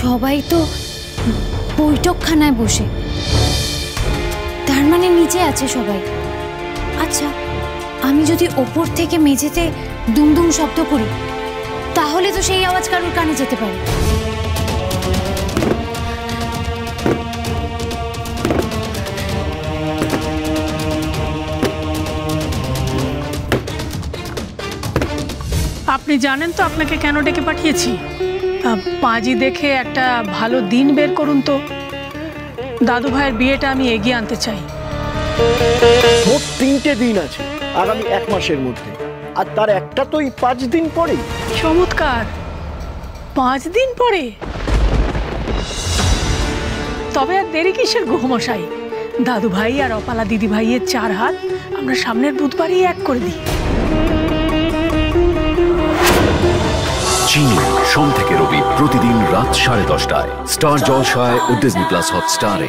সবাই তো বৈঠকখানায় বসে, তার মানে নিচে আছে সবাই। আচ্ছা, আমি যদি ওপর থেকে মেঝেতে দুমদুম শব্দ করি, তাহলে তো সেই আওয়াজ কারোর কানে যেতে পারে। আপনি জানেন তো আপনাকে কেন ডেকে পাঠিয়েছি? পাঁজি দেখে একটা ভালো দিন বের করুন তো। দাদু ভাইয়ের বিয়েটা আমি এগিয়ে আনতে চাই। মোট 3টে দিন আছে আগামী 1 মাসের মধ্যে, আর তার একটা তো এই 5 দিন পরে। চমৎকার, 5 দিন পরে? তবে আর দেরি কিসের গুহমশাই? দাদু ভাই আর অপালা দিদি ভাইয়ের 4 হাত আমরা সামনের বুধবারই এক করে দিই। চিনি সোম থেকে রবি প্রতিদিন রাত 10:30টায় স্টার জলসায় ও ডিজনি প্লাস হটস্টারে।